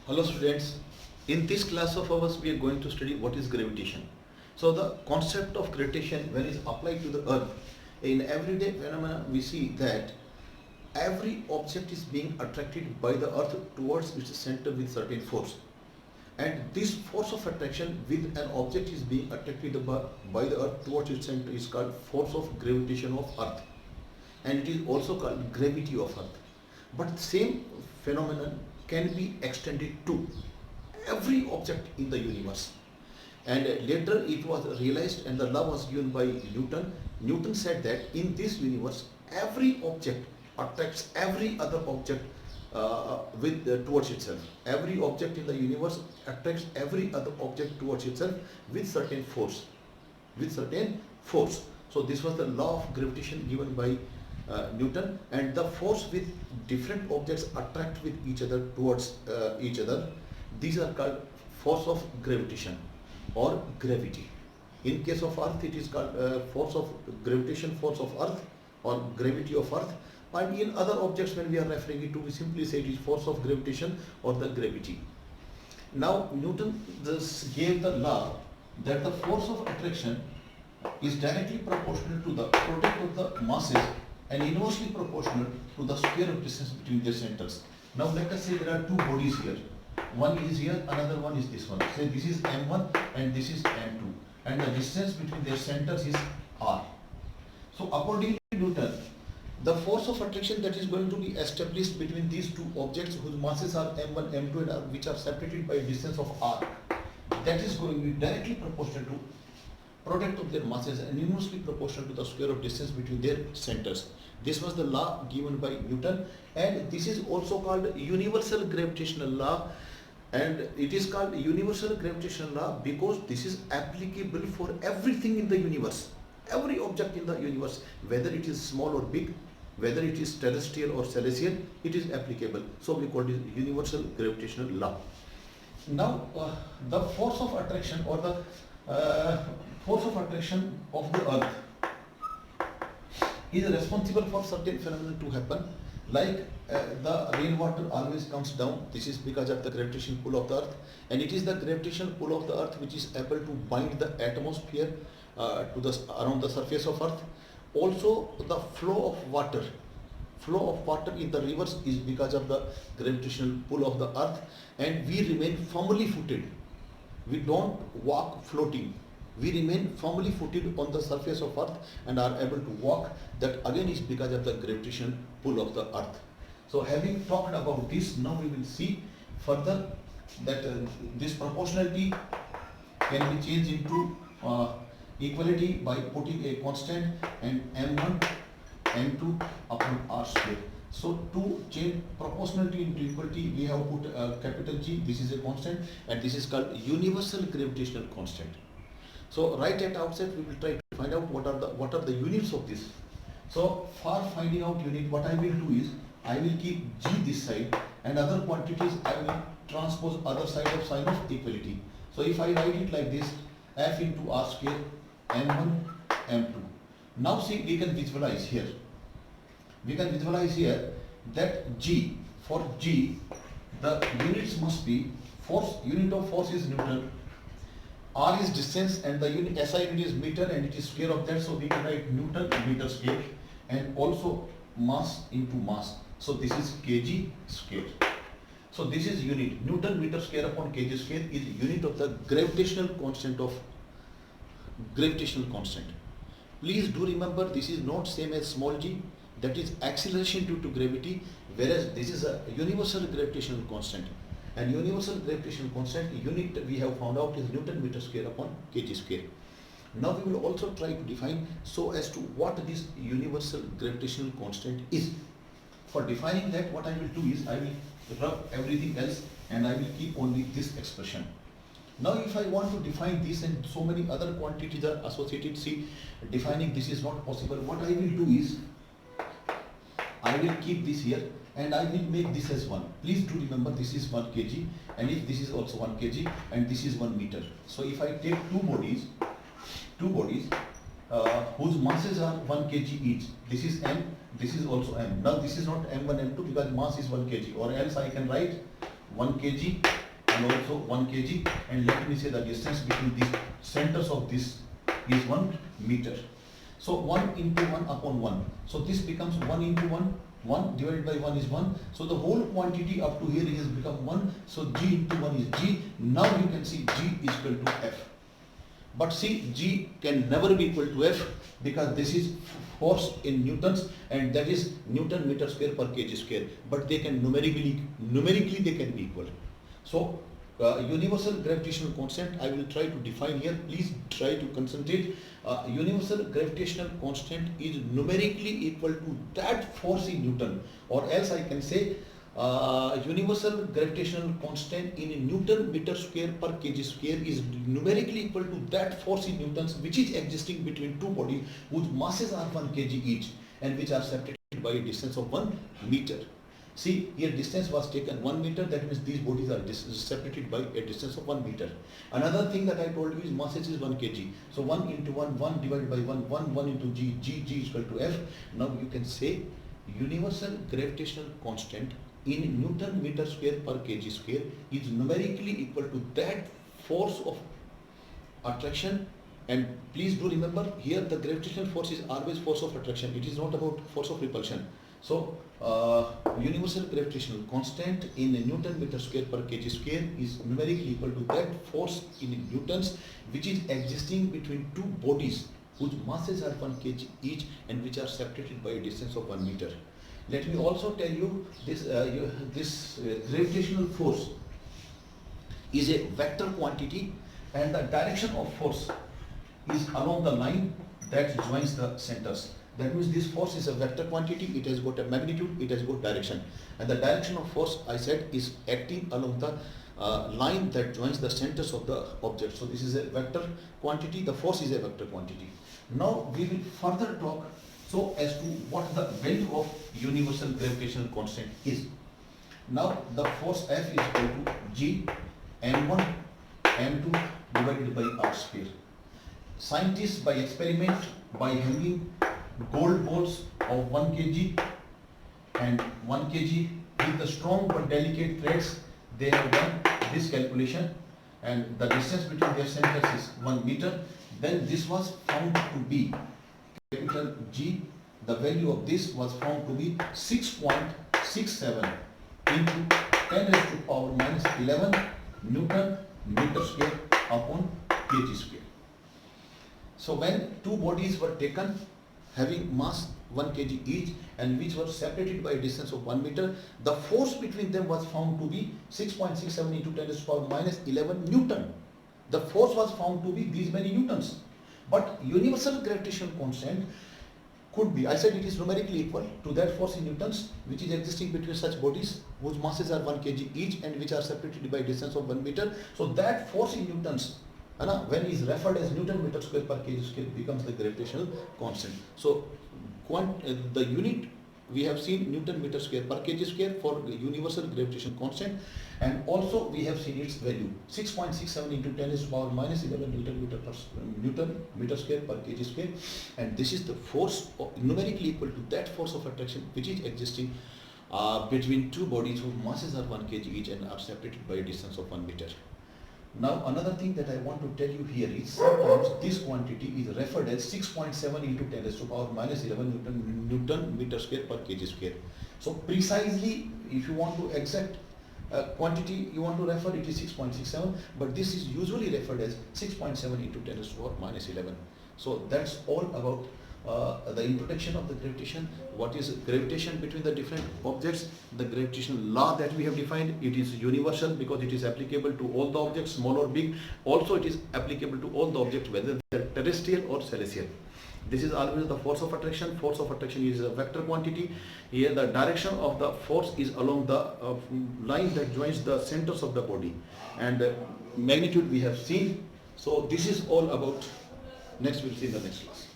Hello students, in this class of ours we are going to study what is gravitation. So the concept of gravitation when it's applied to the earth, in everyday phenomena we see that every object is being attracted by the earth towards its center with certain force. And this force of attraction with an object is being attracted by the earth towards its center is called force of gravitation of earth, and it is also called gravity of earth. But same phenomenon can be extended to every object in the universe. And later it was realized and the law was given by Newton. Newton said that in this universe every object attracts every other object towards itself. Every object in the universe attracts every other object towards itself with certain force. With certain force. So this was the law of gravitation given by Newton, and the force with different objects attract with each other towards each other. These are called force of gravitation or gravity. In case of earth it is called force of gravitation, force of earth or gravity of earth. And in other objects when we are referring it to, we simply say it is force of gravitation or the gravity. Now Newton gave the law that the force of attraction is directly proportional to the product of the masses and inversely proportional to the square of distance between their centers. Now let us say there are two bodies here. One is here, another one is this one. Say this is M1 and this is M2, and the distance between their centers is R. So according to Newton, the force of attraction that is going to be established between these two objects whose masses are M1, M2 and which are separated by a distance of R, that is going to be directly proportional to product of their masses and inversely proportional to the square of distance between their centers. This was the law given by Newton, and this is also called universal gravitational law. And it is called universal gravitational law because this is applicable for everything in the universe. Every object in the universe, whether it is small or big, whether it is terrestrial or celestial, it is applicable. So we call it universal gravitational law. Now the force of attraction or the force of attraction of the earth is responsible for certain phenomena to happen, like the rainwater always comes down. This is because of the gravitational pull of the earth, and it is the gravitational pull of the earth which is able to bind the atmosphere to the around the surface of earth. Also the flow of water in the rivers is because of the gravitational pull of the earth, and we remain firmly footed. We don't walk floating. We remain firmly footed on the surface of earth and are able to walk. That again is because of the gravitational pull of the earth. So having talked about this, now we will see further that this proportionality can be changed into equality by putting a constant and M1 M2 upon R square. So to change proportionality into equality, we have put capital G. This is a constant, and this is called universal gravitational constant. So right at outset we will try to find out what are the units of this. So for finding out unit, what I will do is I will keep G this side, and other quantities I will transpose other side of sign of equality. So if I write it like this, F into R square M1 M2. Now see, we can visualize here. We can visualize here that G, for G, the units must be force. Unit of force is Newton. R is distance, and the unit SI unit is meter, and it is square of that. So we can write Newton meter square, and also mass into mass. So this is kg square. So this is unit. Newton meter square upon kg square is unit of the gravitational constant of gravitational constant. Please do remember, this is not same as small g, that is acceleration due to gravity, whereas this is a universal gravitational constant. And universal gravitational constant unit we have found out is Newton meter square upon kg square. Now we will also try to define so as to what this universal gravitational constant is. For defining that, what I will do is I will rub everything else and I will keep only this expression. Now if I want to define this, and so many other quantities are associated, see, defining this is not possible. What I will do is I will keep this here and I will make this as 1. Please do remember, this is 1 kg, and if this is also 1 kg, and this is 1 meter. So if I take two bodies whose masses are 1 kg each, this is M, this is also M. Now this is not M1 M2 because mass is 1 kg, or else I can write 1 kg and also 1 kg, and let me say the distance between these centers of this is 1 meter. So 1 into 1 upon 1. So this becomes 1 into 1. 1 divided by 1 is 1. So the whole quantity up to here has become 1. So G into 1 is G. Now you can see G is equal to F. But see, G can never be equal to F because this is force in newtons and that is Newton meter square per kg square. But they can numerically they can be equal. So universal gravitational constant I will try to define here. Please try to concentrate. Universal gravitational constant is numerically equal to that force in Newton, or else I can say universal gravitational constant in Newton meter square per kg square is numerically equal to that force in newtons which is existing between two bodies whose masses are 1 kg each and which are separated by a distance of 1 meter. See, here distance was taken 1 meter, that means these bodies are separated by a distance of 1 meter. Another thing that I told you is masses is 1 kg. So 1 into 1, 1 divided by 1, 1 into G, G is equal to F. Now you can say universal gravitational constant in Newton meter square per kg square is numerically equal to that force of attraction. And please do remember, here the gravitational force is always force of attraction, it is not about force of repulsion. So universal gravitational constant in Newton meter square per kg square is numerically equal to that force in newtons which is existing between two bodies whose masses are 1 kg each and which are separated by a distance of 1 meter. Let me also tell you this, gravitational force is a vector quantity and the direction of force is along the line that joins the centers. That means this force is a vector quantity, it has got a magnitude, it has got direction. And the direction of force, I said, is acting along the line that joins the centers of the object. So this is a vector quantity, the force is a vector quantity. Now we will further talk so as to what the value of universal gravitational constant is. Now the force F is equal to G m1 m2 divided by r square. Scientists by experiment, by hanging gold balls of 1 kg and 1 kg with the strong but delicate threads, they have done this calculation and the distance between their centers is 1 meter. Then this was found to be capital G. The value of this was found to be 6.67 into 10 raised to power minus 11 Newton meter square upon kg square. So when two bodies were taken having mass 1 kg each and which were separated by a distance of 1 meter, the force between them was found to be 6.67 into 10 raised to power minus 11 Newton. The force was found to be these many newtons. But universal gravitational constant could be, I said it is numerically equal to that force in newtons which is existing between such bodies whose masses are 1 kg each and which are separated by a distance of 1 meter. So that force in newtons, when is referred as Newton meter square per kg square, becomes the gravitational constant. So the unit we have seen Newton meter square per kg square for universal gravitational constant, and also we have seen its value 6.67 into 10 raised to power minus 11 Newton meter square per kg square, and this is the force numerically equal to that force of attraction which is existing between two bodies whose masses are 1 kg each and are separated by a distance of 1 meter. Now another thing that I want to tell you here is sometimes this quantity is referred as 6.7 into 10 raised to power minus 11 Newton meter square per kg square. So precisely if you want to exact quantity you want to refer, it is 6.67, but this is usually referred as 6.7 into 10 raised to power minus 11. So that's all about the introduction of the gravitation. What is gravitation between the different objects? The gravitational law that we have defined, it is universal because it is applicable to all the objects, small or big. Also it is applicable to all the objects whether they are terrestrial or celestial. This is always the force of attraction. Force of attraction is a vector quantity. Here the direction of the force is along the line that joins the centers of the body, and magnitude we have seen. So this is all about. Next we'll see in the next class.